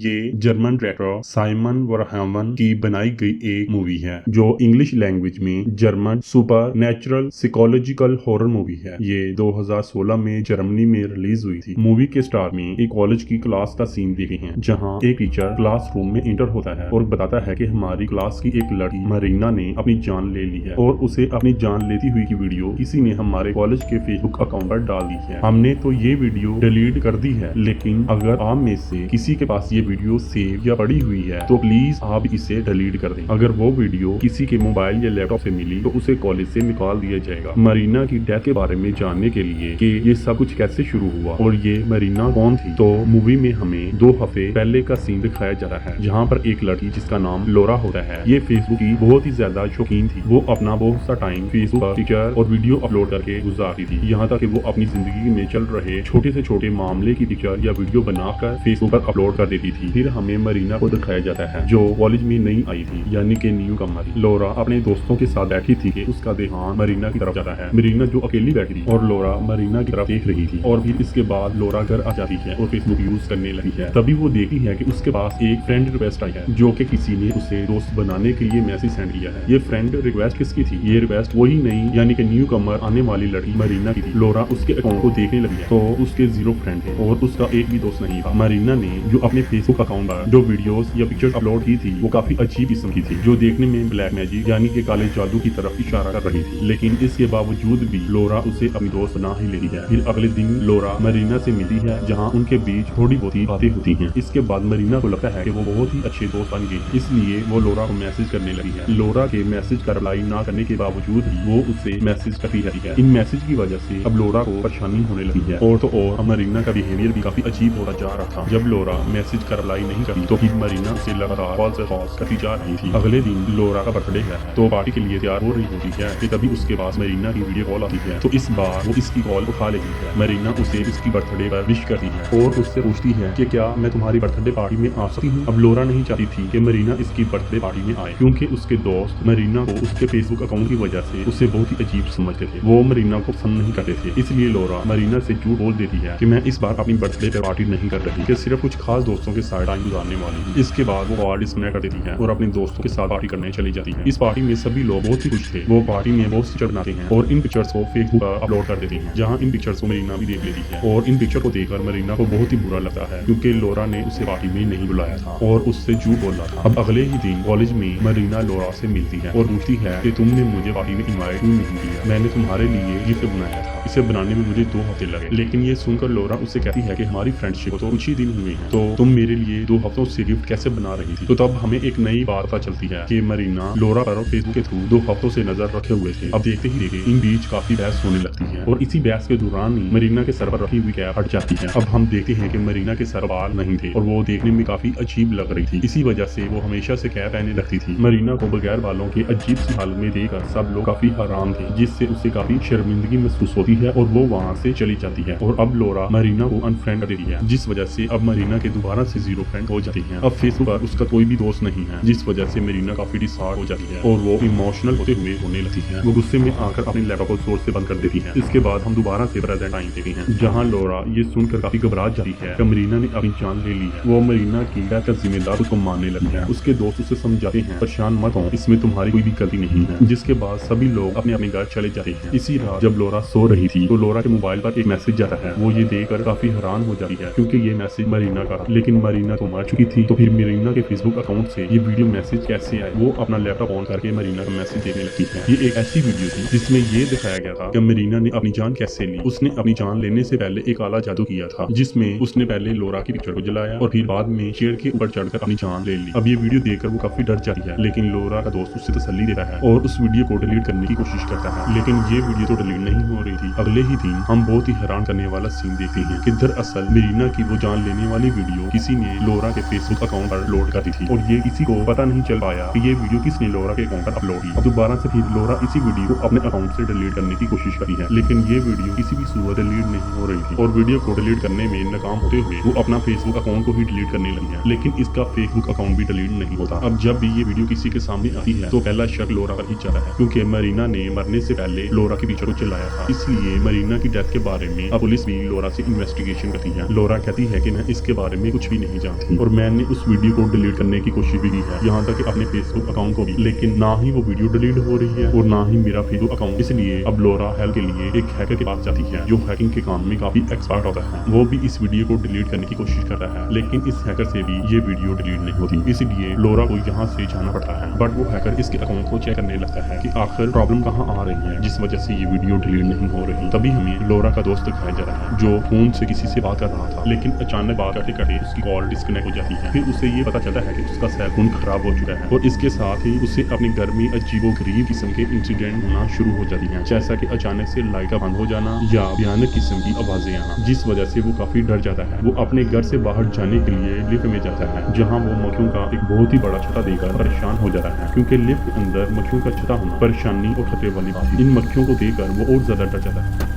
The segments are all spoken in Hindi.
ये जर्मन डायरेक्टर साइमन वर्हाइमन की बनाई गई एक मूवी है जो इंग्लिश लैंग्वेज में German super natural psychological horror movie है। ये 2016 में जर्मनी में रिलीज हुई थी। मूवी के स्टार्ट में एक कॉलेज की क्लास का सीन देखे हैं जहाँ एक टीचर क्लासरूम में इंटर होता है और बताता है कि हमारी क्लास की एक लड़की मरीना ने अपनी जान ले ली है और उसे अपनी जान लेती हुई की वीडियो किसी ने हमारे कॉलेज के फेसबुक अकाउंट पर डाल दी है। हमने तो ये वीडियो डिलीट कर दी है, लेकिन अगर आप में से किसी के पास ये वीडियो सेव या पड़ी हुई है तो प्लीज आप इसे डिलीट कर दें। अगर वो वीडियो किसी के मोबाइल या लैपटॉप से मिली तो उसे कॉलेज से निकाल दिया जाएगा। मरीना की डेथ के बारे में जानने के लिए कि ये सब कुछ कैसे शुरू हुआ और ये मरीना कौन थी, तो मूवी में हमें 2 हफ्ते पहले का सीन दिखाया जा रहा है जहाँ पर एक लड़की जिसका नाम लोरा होता है, ये फेसबुक की बहुत ही ज्यादा शौकीन थी। वो अपना बहुत सा टाइम फेसबुक पर पिक्चर और वीडियो अपलोड करके गुजारती थी, यहाँ तक कि वो अपनी जिंदगी में चल रहे छोटे से छोटे मामले की पिक्चर या वीडियो बनाकर फेसबुक पर अपलोड कर देती थी। फिर हमें मरीना को दिखाया जाता है जो कॉलेज में नई आई थी, यानी कि न्यू कमर। लोरा अपने दोस्तों के साथ बैठी थी कि उसका ध्यान मरीना की तरफ जाता है। मरीना जो अकेली बैठी थी और लोरा मरीना की तरफ देख रही थी और फिर इसके बाद लोरा घर आ जाती है और फेसबुक यूज करने लगी है। तभी वो देखती है कि उसके पास एक फ्रेंड रिक्वेस्ट आई है जो कि किसी ने उसे दोस्त बनाने के लिए मैसेज सेंड किया है। ये फ्रेंड रिक्वेस्ट किसकी थी? ये रिक्वेस्ट वही नहीं यानी कि न्यू कमर आने वाली लड़की मरीना की थी। लोरा उसके अकाउंट को देखने लगी है तो उसके 0 फ्रेंड थे और उसका एक भी दोस्त नहीं था। मरीना ने जो अपने फेसबुक अकाउंट पर जो वीडियोस या पिक्चर्स अपलोड की थी वो काफी अजीब किस्म की थी, जो देखने में ब्लैक मैजिक यानी कि काले जादू की तरफ इशारा कर रही थी। लेकिन इसके बावजूद भी लोरा उसे अपनी दोस्त बना ही लेती है। फिर अगले दिन लोरा मरीना से मिलती है जहाँ उनके बीच थोड़ी बहुत ही बातें होती हैं। इसके बाद मरीना को लगता है कि वो बहुत ही अच्छे दोस्त बन गए, इसलिए वो लोरा को मैसेज करने लगी है। लोरा के मैसेज का रिप्लाई ना करने के बावजूद ही वो उसे मैसेज करती रहती है। इन मैसेज की वजह से अब लोरा को परेशानी होने लगी है और तो और मरीना का बिहेवियर भी काफी अजीब होता जा रहा था। जब लोरा मैसेज का रिप्लाई नहीं करती तो फिर मरीना से लगातार कॉल से कॉल करती जा रही थी। अगले दिन लोरा का बर्थडे है तो पार्टी के लिए तैयार हो रही होती है कि तभी उसके पास मरीना की वीडियो कॉल आती है। तो इस बार वो इसकी कॉल उठा लेती है। मरीना उसे इसकी बर्थडे पर विश करती है और उससे पूछती है कि क्या मैं तुम्हारी बर्थडे पार्टी में आ सकती हूँ। अब लोरा नहीं चाहती थी कि मरीना इसकी बर्थडे पार्टी में आए क्योंकि उसके दोस्त मरीना को उसके फेसबुक अकाउंट की वजह से उसे बहुत ही अजीब समझते थे। वो मरीना को पसंद नहीं करते थे, इसलिए लोरा मरीना से झूठ बोल देती है कि मैं इस बार अपनी बर्थडे पे पार्टी नहीं कर रही, कि सिर्फ कुछ खास दोस्तों के साथ टाइम गुजारने वाली हूँ। इसके बाद वो कॉल डिस्कनेक्ट कर देती है और अपने दोस्तों के साथ पार्टी करने चली जाती है। इस पार्टी में सभी लोग बहुत ही खुश थे। वो पार्टी में बहुत सी पिक्चर बनाते हैं और इन पिक्चर्स को फेसबुक पर अपलोड कर देते हैं, जहाँ इन पिक्चर्स को मरीना भी देख लेती है और इन पिक्चर को देखकर मरीना को बहुत ही बुरा लगता है क्योंकि लोरा ने उसे पार्टी में नहीं बुलाया था और उससे झूठ बोला था। अब अगले ही दिन कॉलेज में मरीना लोरा से मिलती है और पूछती है कि तुमने मुझे पार्टी में इनवाइट क्यों नहीं किया? मैंने तुम्हारे लिए गिफ्ट बनाया था, इसे बनाने में मुझे 2 हफ्ते लगे। लेकिन ये सुनकर लोरा उससे कहती है कि हमारी फ्रेंडशिप को तो कुछ ही दिन हुए हैं, तो तुम मेरे लिए 2 हफ्तों से गिफ्ट कैसे बना रही थी? तो तब हमें एक नई बात पता चलती है कि मरीना लोरा पर फेसबुक के थ्रू 2 हफ्तों से नजर रखे हुए थे। अब देखते ही देखे इन बीच काफी बहस होने लगती है और इसी बहस के दौरान ही मरीना के सर पर रखी हुई कैप हट जाती है। अब हम देखते हैं कि मरीना के सर बाल नहीं थे और वो देखने में काफी अजीब लग रही थी। इसी वजह से वो हमेशा से कैप पहने रखती थी। मरीना को बगैर बालों के अजीब सी हालत में देखकर सब लोग काफी हैरान थे, जिससे उसे काफी शर्मिंदगी महसूस होती है और वो वहाँ से चली जाती है। और अब लोरा मरीना को अनफ्रेंड कर देती है, जिस वजह से अब मरीना के दोबारा से 0 फ्रेंड हो जाती है। अब फेसबुक पर उसका कोई भी दोस्त नहीं है, जिस वजह से मरीना काफी डिसहार्ट हो जाती है और वो इमोशनल होते हुए होने लगती है। वो गुस्से में आकर अपने लैपटॉप को जोर से बंद कर देती है। इसके बाद हम दोबारा से प्रेजेंट टाइम देखते हैं जहाँ लोरा ये सुनकर काफी घबरा जाती है कि मरीना ने अपनी जान ले ली है। वो मरीना की डेथ का जिम्मेदार उसको मानने लगी है। उसके दोस्त उसे समझाते हैं परेशान मत हो, इसमें तुम्हारी कोई भी गलती नहीं है। जिसके बाद सभी लोग अपने अपने घर चले जाते हैं। इसी रात जब लोरा सो रही थी तो लोरा के मोबाइल पर एक मैसेज जाता है। वो ये देखकर काफी हैरान हो जाती है क्योंकि ये मैसेज मरीना का था, लेकिन मरीना तो मर चुकी थी। तो फिर मरीना के फेसबुक अकाउंट से ये वीडियो मैसेज कैसे आए? वो अपना लैपटॉप ऑन करके मरीना का मैसेज देखने लगती है। ये एक ऐसी वीडियो थी जिसमें ये दिखाया गया था कि मरीना ने अपनी जान कैसे ली। उसने अपनी जान लेने से पहले एक काला जादू किया था, जिसमें उसने पहले लोरा की पिक्चर को जलाया और फिर बाद में शेर के ऊपर चढ़कर अपनी जान ले ली। अब ये वीडियो देखकर वो काफी डर जाती है, लेकिन लोरा का दोस्त उससे तसल्ली देता है और उस वीडियो को डिलीट करने की कोशिश करता है, लेकिन ये वीडियो तो डिलीट नहीं हो रही थी। अगले ही दिन हम बहुत ही हैरान करने वाला सीन देखते हैं कि दरअसल मरीना की वो जान लेने वाली वीडियो किसी ने लोरा के फेसबुक अकाउंट पर अपलोड कर दी थी और ये किसी को पता नहीं चल पाया कि ये वीडियो किसने लोरा के अकाउंट पर अपलोड की। अब दोबारा से फिर लोरा इसी वीडियो को अपने अकाउंट से डिलीट करने की कोशिश करी है, लेकिन ये वीडियो किसी भी सूरत डिलीट नहीं हो रही थी और वीडियो को डिलीट करने में नाकाम होते हुए वो अपना फेसबुक अकाउंट को ही डिलीट करने लगी है, लेकिन इसका फेसबुक अकाउंट भी डिलीट नहीं होता। अब जब भी ये वीडियो किसी के सामने आती है तो पहला शक लोरा पर ही जाता है क्योंकि मरीना ने मरने से पहले लोरा की पिक्चर को चलाया था। इसलिए मरीना की डेथ के बारे में अब पुलिस भी लोरा से इन्वेस्टिगेशन करती है। लोरा कहती है कि मैं इसके बारे में कुछ भी नहीं नहीं जानती और मैंने उस वीडियो को डिलीट करने की कोशिश भी की है, यहाँ तक कि अपने फेसबुक अकाउंट को भी, लेकिन ना ही वो वीडियो डिलीट हो रही है और ना ही मेरा फेसबुक अकाउंट। इसलिए अब लॉरा हेल्प के लिए एक हैकर के पास जाती है जो हैकिंग के काम में काफी एक्सपर्ट होता है। वो भी इस वीडियो को डिलीट करने की कोशिश कर रहा है, लेकिन इस हैकर से भी ये वीडियो डिलीट नहीं होती। इसलिए लॉरा को यहाँ से जाना पड़ता है, बट वो हैकर इसके अकाउंट को चेक करने लगता है कि आखिर प्रॉब्लम कहाँ आ रही है जिस वजह से ये वीडियो डिलीट नहीं हो रही। तभी हमें लॉरा का दोस्त दिखाया जा रहा है जो फोन से किसी से बात कर रहा था, लेकिन अचानक बात करते करते उसकी कॉल डिस्कनेक्ट हो जाती है। फिर उसे ये पता चलता है कि उसका सेल फोन खराब हो चुका है और इसके साथ ही उसे अपने घर में अजीबोगरीब किस्म के इंसिडेंट होना शुरू हो जाती हैं, जैसा कि अचानक से लाइट का बंद हो जाना या भयानक किस्म की आवाजें आना, जिस वजह से वो काफी डर जाता है। वो अपने घर से बाहर जाने के लिए लिफ्ट में जाता है, जहाँ वो मक्खियों का एक बहुत ही बड़ा छत्ता देखकर परेशान हो जाता है, क्योंकि लिफ्ट के अंदर मक्खियों का छत्ता होना परेशानी और खतरे वाली बात। इन मक्खियों को देखकर वो और ज्यादा डर जाता है।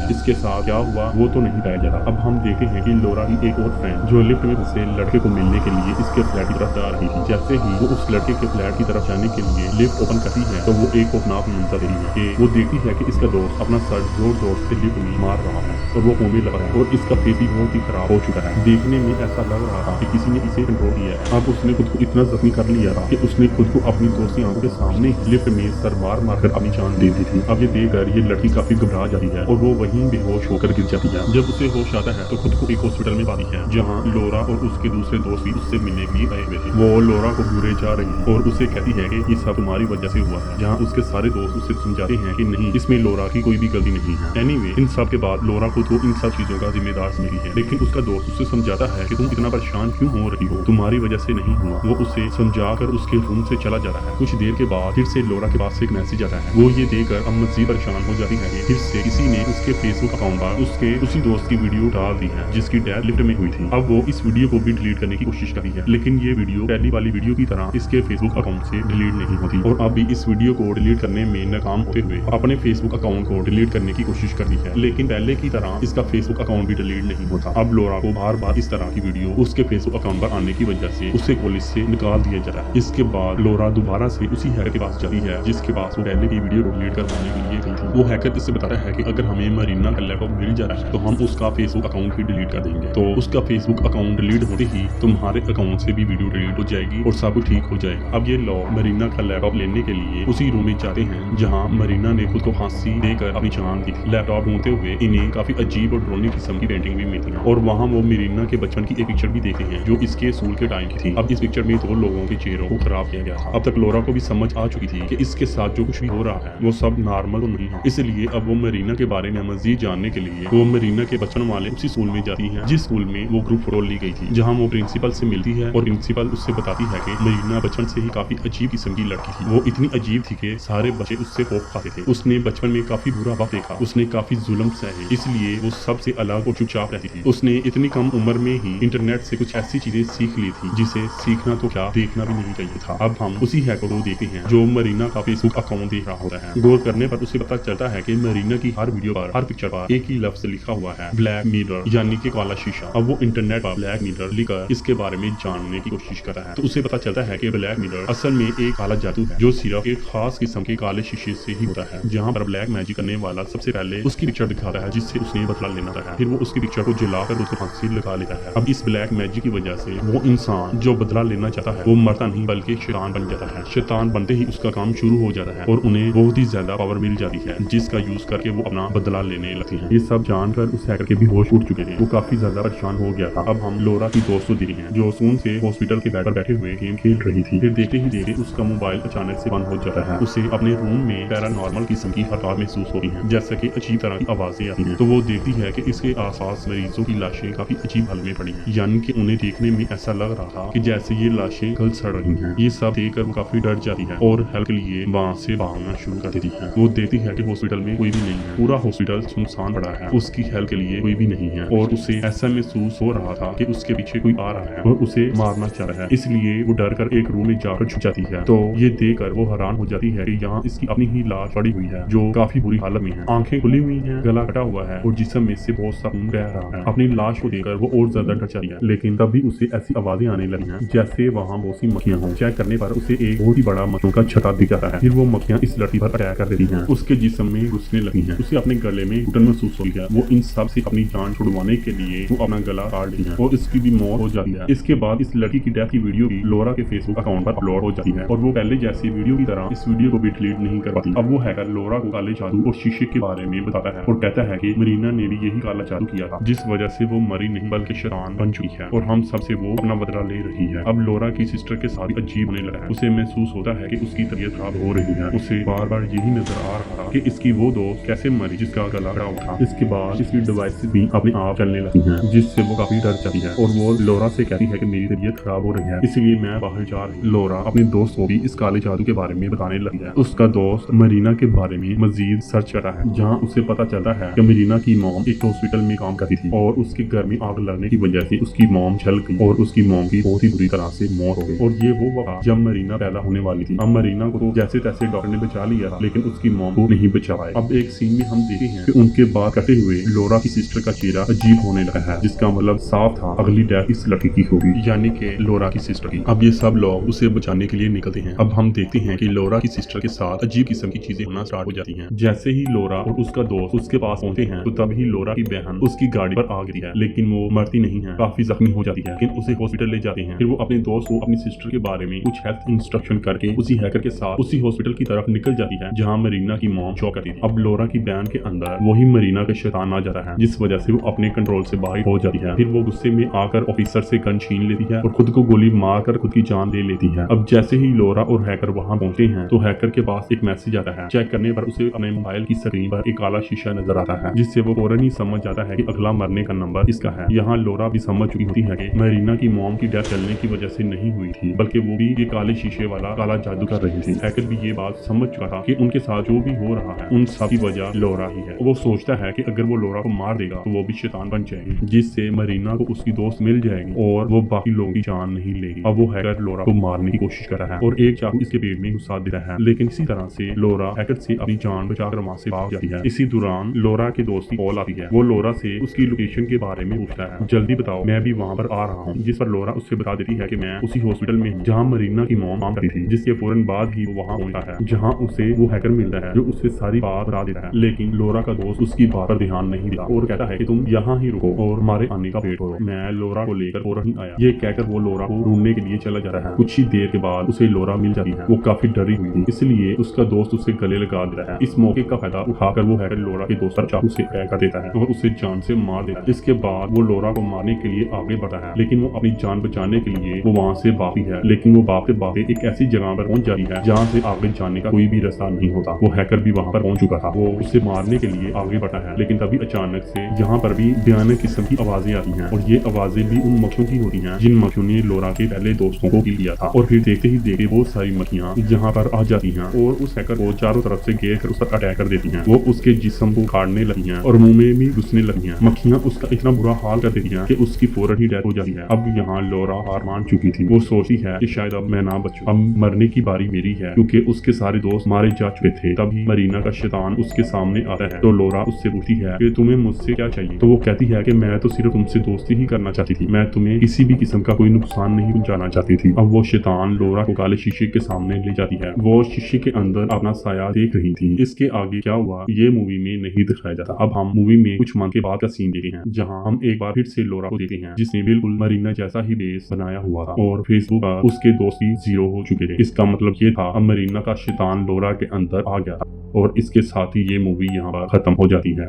इसके साथ क्या हुआ वो तो नहीं बताया जाता। अब हम देखते हैं कि लॉरा की एक और फ्रेंड जो लिफ्ट में फंसे लड़के को मिलने के लिए इसके फ्लैट की तरफ जा रही थी। जैसे ही वो उस लड़के के फ्लैट की तरफ जाने के लिए लिफ्ट ओपन करती है तो वो एक खौफनाक मंजर देखती है कि वो देखती है कि इसका दोस्त अपना सर जोर जोर से लिफ्ट में मार रहा है और वो रोने लगा है और इसका फेस भी बहुत ही खराब हो चुका है। देखने में ऐसा लग रहा था कि किसी ने इसे कंट्रोल किया है। अब उसने खुद को इतना जख्मी कर लिया था कि उसने खुद को अपनी दोस्त की आंखों के सामने लिफ्ट में सर मार कर अपनी जान दे दी थी। अब ये देखकर ये लड़की काफी घबरा जाती है और वो वहीं बेहोश होकर गिर जाती है। जब उसे होश आता है तो खुद को एक हॉस्पिटल में पाती है, जहाँ लॉरा और उसके दूसरे दोस्त भी उससे मिलने के लिए आए हुए थे। वो लॉरा को घूरे जा रही है और उसे कहती है कि ये सब तुम्हारी वजह से हुआ है, जहाँ उसके सारे दोस्त उसे समझाते हैं कि नहीं, इसमें लॉरा की कोई भी गलती नहीं है। एनीवे, इन सब के बाद लॉरा को तो इन सब चीजों का जिम्मेदार समझती है, लेकिन उसका दोस्त उसे समझाता है कि तुम इतना परेशान क्यों हो रही हो, तुम्हारी वजह से नहीं हुआ। वो उसे समझाकर उसके रूम से चला जा रहा है। कुछ देर के बाद फिर से लॉरा के पास से एक मैसेज आता है। वो ये देखकर अब मजीद परेशान हो जाती है कि फिर से किसी ने उसके फेसबुक अकाउंट पर उसके उसी दोस्त की वीडियो डाल दी है जिसकी डेथ लिफ्ट में हुई थी। अब वो इस वीडियो को भी डिलीट करने की कोशिश करी है, लेकिन ये वीडियो पहली वाली वीडियो की तरह इसके फेसबुक अकाउंट से डिलीट नहीं होती और अब भी इस वीडियो को डिलीट करने में नाकाम होते हुए अपने फेसबुक अकाउंट को डिलीट करने की कोशिश करती है, लेकिन पहले की तरह इसका फेसबुक अकाउंट भी डिलीट नहीं होता। अब लॉरा को बार बार इस तरह की वीडियो उसके फेसबुक अकाउंट पर आने की वजह से उसे पुलिस से निकाल दिया जा रहा है। इसके बाद लॉरा दोबारा से उसी हैकर के पास जाती है जिसके पास वो पहले की वीडियो को डिलीट करवाने के लिए गई थी। वो हैकर इससे बताता है कि अगर हमें मरीना का लैपटॉप मिल जा रहा है तो हम उसका फेसबुक अकाउंट भी डिलीट कर देंगे। तो उसका फेसबुक अकाउंट डिलीट होते ही तुम्हारे अकाउंट से भी वीडियो डिलीट हो जाएगी और सब कुछ ठीक हो जाएगा। अब ये लोग मरीना का लैपटॉप लेने के लिए उसी रूम में जाते हैं जहाँ मरीना ने खुद को फांसी देकर अपनी जान दी थी। लैपटॉप ढूंढते हुए इन्हें काफी अजीब और डरावनी किस्म की पेंटिंग भी मिलती है और वहाँ वो मरीना के बचपन की एक पिक्चर भी देखते हैं जो इसके स्कूल के टाइम की थी। अब इस पिक्चर में दो लोगों के चेहरों को खराब किया गया था। अब तक लॉरा को भी समझ आ चुकी थी कि इसके साथ जो कुछ भी हो रहा है वो सब नॉर्मल तो नहीं है, इसलिए अब वो मरीना के बारे में मजीद जानने के लिए वो मरीना के बचपन वाले उसी स्कूल में जाती है जिस स्कूल में वो ग्रुप फोटो ली गई थी, जहाँ वो प्रिंसिपल से मिलती है और प्रिंसिपल उससे बताती है कि मरीना बचपन से ही काफी अजीब किस्म की लड़की थी। वो इतनी अजीब थी कि सारे बच्चे उससे खौफ खाते थे। उसने बचपन में काफी बुरा वक्त देखा, उसने काफी जुल्म सहे, इसलिए वो सबसे अलग और चुपचाप रहती थी। उसने इतनी कम उम्र में ही इंटरनेट से कुछ ऐसी चीजें सीख ली थी जिसे सीखना तो क्या देखना भी नहीं चाहिए था। अब हम उसी हैकर को देखते हैं जो मरीना का फेसबुक अकाउंट देख रहा होता है। गौर करने पर उसे पता चलता है कि मरीना की हर वीडियो पर, हर पिक्चर पर एक ही लफ्ज लिखा हुआ है, ब्लैक मिरर, यानी कि काला शीशा। अब वो इंटरनेट पर ब्लैक मिरर लिखकर इसके बारे में जानने की कोशिश करता है तो उसे पता चलता है कि ब्लैक मिरर असल में एक काला जादू है जो सिर्फ एक खास किस्म के काले शीशे से ही होता है, जहाँ पर ब्लैक मैजिक करने वाला सबसे पहले उसकी पिक्चर दिखाता है जिससे उसने बदला लेना होता है। फिर वो उसकी पिक्चर को जलाकर उसको फांसी लगा लेता है। अब इस ब्लैक मैजिक की वजह से वो इंसान जो बदला लेना चाहता है वो मरता नहीं बल्कि शैतान बन जाता है। शैतान बनते ही उसका काम शुरू हो जाता है और उन्हें बहुत ही ज्यादा पावर मिल जाती है जिसका यूज करके वो अपना बदला लेने लगती है। ये सब जानकर उस हैकर के भी होश उड़ चुके थे, वो काफी ज्यादा परेशान हो गया था। अब हम लॉरा की दोस्त को देखते हैं जो सुन से हॉस्पिटल के बेड पर बैठे हुए गेम खेल रही थी। फिर देखते ही देखते उसका मोबाइल अचानक से बंद हो जाता है। उसे अपने रूम में पैरानॉर्मल किस्म की हरकत महसूस होती है, जैसे कि अजीब तरह की आवाजें आती हैं। तो वो देखती है कि इसके आसपास मरीजों की लाशें काफी अजीब हालत में पड़ी हैं, यानी कि उन्हें देखने में ऐसा लग रहा था कि जैसे ये लाशें गल सड़ रही हैं। ये सब देखकर वो काफी डर जाती है और हेल्प के लिए वहाँ से भागना शुरू कर देती है। वो देखती है कि हॉस्पिटल में कोई भी नहीं है, पूरा हॉस्पिटल सुनसान पड़ा है, उसकी हेल्प के लिए कोई भी नहीं है और उसे ऐसा महसूस हो रहा था कि उसके पीछे कोई आ रहा है और उसे मारना चाह रहा है। इसलिए वो डर कर एक रूम में जाकर छुप जाती है। तो ये देखकर वो हैरान हो जाती है कि यहाँ इसकी अपनी ही लाश पड़ी हुई है जो काफी बुरी हालत में है, आंखें खुली हुई हैं, गला कटा हुआ है और जिस्म में से बहुत सा खून बह रहा है। अपनी लाश को देखकर वो और ज्यादा डर जाती है, लेकिन तभी उसे ऐसी आवाजें आने लगी हैं जैसे वहाँ बहुत सी मक्खियां हों। चेक करने पर उसे एक बहुत ही बड़ा मक्खियों का छत्ता दिख जाता है। फिर वो मक्खियां इस लड़की पर अटैक कर देती हैं, उसके जिस्म में घुसने लगी हैं, उसे अपने गले में घुटन महसूस होती है। वो इन सब से अपनी जान छुड़वाने के लिए वो अपना गला काट देती है और इसकी भी मौत हो जाती है। इसके बाद इस लड़की की डेथ की वीडियो भी लोरा के फेसबुक अकाउंट पर अपलोड हो जाती है और वो पहले जैसी वीडियो की तरह इस वीडियो को भी डिलीट नहीं कर पाती। अब वो हैकर लोरा को काले जादू और शीशे के बारे में बताता है और कहता है कि मरीना ने भी यही काला जादू किया था, जिस वजह से वो मरी नहीं बल्कि शैतान बन चुकी है और हम सबसे वो अपना बदला ले रही है। अब लोरा की सिस्टर के साथ अजीब होने लगा है। उसे महसूस होता है कि उसकी तबीयत खराब हो रही है। उसे बार बार यही नजर आ रहा था कि इसकी वो दोस्त कैसे मरी जिसका गला कटा उठा। इसके बाद इसकी डिवाइस भी अपने आप चलने लगती है, जिससे वो काफी डर जाती है और वो लोरा से कहती है कि मेरी तबीयत खराब हो रही है, इसलिए मैं बाहर जा रही हूँ। लोरा अपने दोस्त को भी इस काले जादू के बारे में बताने लगी है। उसका दोस्त मरीना के बारे में मजीद सर्च करता है, जहाँ उसे पता चलता है कि मरीना की मॉम एक हॉस्पिटल में काम करती थी और उसके घर में आग लगने की वजह से उसकी मॉम जल गई और उसकी मॉम की बहुत ही बुरी तरह से मौत हो गई। और ये वो वक्त जब मरीना पैदा होने वाली थी। अब मरीना को तो जैसे तैसे डॉक्टर ने बचा लिया था, लेकिन उसकी मॉम को नहीं बचा पाए। अब एक सीन में हम देखते हैं कि उनके बाद कटे हुए लोरा की सिस्टर का चेहरा अजीब होने लगा है, जिसका मतलब साफ था अगली डेथ इस लड़की की होगी, यानी कि लोरा की सिस्टर की। अब ये सब लोग उसे बचाने के लिए निकलते हैं। अब हम देखते हैं कि लोरा की सिस्टर के साथ अजीब किस्म की चीजें होना स्टार्ट हो जाती हैं। जैसे ही लोरा और उसका दोस्त उसके पास पहुंचते हैं तो तभी लोरा की बहन उसकी गाड़ी पर आ गई है, लेकिन वो मरती नहीं है, काफी जख्मी हो जाती है। लेकिन उसे हॉस्पिटल ले जाते हैं। फिर वो अपने दोस्त को अपनी सिस्टर के बारे में कुछ हेल्थ इंस्ट्रक्शन करके उसी हैकर के साथ उसी हॉस्पिटल की तरफ निकल जाती है जहाँ मरीना की मॉम जॉब करती थी। अब लोरा की बहन के अंदर वही मरीना का शैतान आ जाता है, जिस वजह से वो अपने कंट्रोल से बाहर हो जाती है। फिर वो गुस्से में आकर ऑफिसर से गन छीन लेती है और खुद को गोली मारकर खुद की जान दे लेती है। अब जैसे ही लोरा और हैकर वहां पहुंचते हैं तो हैकर के पास एक मैसेज आता है। चेक करने पर उसे अपने मोबाइल की स्क्रीन पर एक काला शीशा नजर आता है, जिससे वो फौरन ही समझ जाता है कि अगला मरने का नंबर इसका है। यहाँ लोरा भी समझ चुकी होती है कि मरीना की मॉम की डेथ चलने की वजह से नहीं हुई थी, बल्कि वो भी ये काले शीशे वाला काला जादू कर रही थी। हैकर भी ये बात समझ चुका था कि उनके साथ जो भी हो रहा है उन सब की वजह लोरा ही है। वो सोचता है कि अगर वो लोरा को मार देगा तो वो भी शैतान बन जाएगी, जिससे मरीना को उसकी दोस्त मिल जाएगी और वो बाकी लोगों की जान नहीं लेगी। अब वो हैकर लोरा को मारने की कोशिश कर रहा है और एक चाकू इसके पेट में घुसा दे रहा है, लेकिन इसी तरह से लोरा हैकर से अपनी जान बचाकर वहां से भाग जाती है। इसी दौरान लोरा के दोस्त की कॉल आती है। वो लोरा से उसकी लोकेशन के बारे में पूछता है, जल्दी बताओ मैं भी वहाँ पर आ रहा हूँ। जिस पर लोरा उससे बता देती है कि मैं उसी हॉस्पिटल में हूँ जहाँ मरीना की मॉम काम करती थी। जिसके फौरन बाद ही वो वहाँ पहुंचता है, जहाँ उसे वो हैकर मिलता है जो उससे सारी बात बता देता है। लेकिन लोरा का दोस्त उसकी बात पर ध्यान नहीं दिया और कहता है कि तुम यहाँ ही रुको और हमारे आने का वेट करो, मैं लोरा को लेकर फौरन ही आया। ये कहकर वो लोरा को ढूंढने के लिए चला जा रहा है। कुछ ही देर के बाद उसे लोरा मिल जाती है। वो काफी डरी हुई थी, इसलिए उसका दोस्त उसे गले लगा दे रहा है। इस मौके का फायदा उठाकर वो हैकर लोरा के दोस्त पर चाकू से अटैक कर देता है और उसे जान से मार देता है। इसके बाद वो लोरा को मारने के लिए आगे बढ़ता है, लेकिन वो अपनी जान बचाने के लिए वो वहाँ से भागती है। लेकिन वो भागते भागते एक ऐसी जगह पर पहुंच जाती है जहाँ से आगे जाने का कोई भी रास्ता नहीं होता। वो हैकर भी वहाँ पर पहुंच चुका था। वो उसे मारने के लिए आगे बढ़ा है, लेकिन तभी अचानक से यहाँ पर भी भयानक किस्म की आवाजें आती हैं और ये आवाजें भी उन मक्खियों की होती हैं जिन मक्खियों ने लोरा के पहले दोस्तों को किल किया था। और फिर देखते ही देखते बहुत सारी मक्खियाँ यहाँ पर आ जाती हैं और उस हैकर को चारों तरफ से घेर कर उस पर अटैक कर देती हैं। वो उसके जिस्म को काटने लगी हैं और मुंह में भी घुसने लगी हैं। मक्खियाँ उसका इतना बुरा हाल कर देती हैं कि उसकी फौरन ही डेथ हो जाती है। अब यहाँ लोरा हार मान चुकी थी। वो सोचती है कि शायद अब मैं ना बचूं, अब मरने की बारी मेरी है, क्योंकि उसके सारे दोस्त मारे जा चुके थे। तभी मरीना का शैतान उसके सामने आता है तो लोरा उससे पूछती है कि तुम्हें मुझसे क्या चाहिए। तो वो कहती है कि मैं तो सिर्फ तुमसे दोस्ती ही करना चाहती थी, मैं तुम्हें किसी भी किस्म का कोई नुकसान नहीं पहुंचाना चाहती थी। अब वो शैतान लोरा को काले शीशे के सामने ले जाती है। वो शीशे के अंदर अपना साया देख रही थी। इसके आगे क्या हुआ ये मूवी में नहीं दिखाया जाता। अब हम मूवी में कुछ मंथ के बाद का सीन देखते हैं, जहाँ हम एक बार फिर से लोरा को देखते हैं, जिसने बिल्कुल मरीना जैसा ही बेस बनाया हुआ था और फेसबुक पर उसके दोस्त भी 0 हो चुके थे। इसका मतलब ये था अब मरीना का शैतान लोरा के अंदर आ गया और इसके साथ ही ये मूवी यहाँ पर खत्म हो जाती है।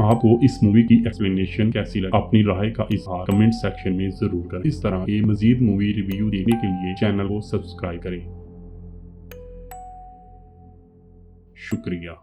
आपको इस मूवी की एक्सप्लेनेशन कैसी लगी? अपनी राय का इजहार कमेंट सेक्शन में जरूर करें। इस तरह के मजीद मूवी रिव्यू देखने के लिए चैनल को सब्सक्राइब करें। शुक्रिया।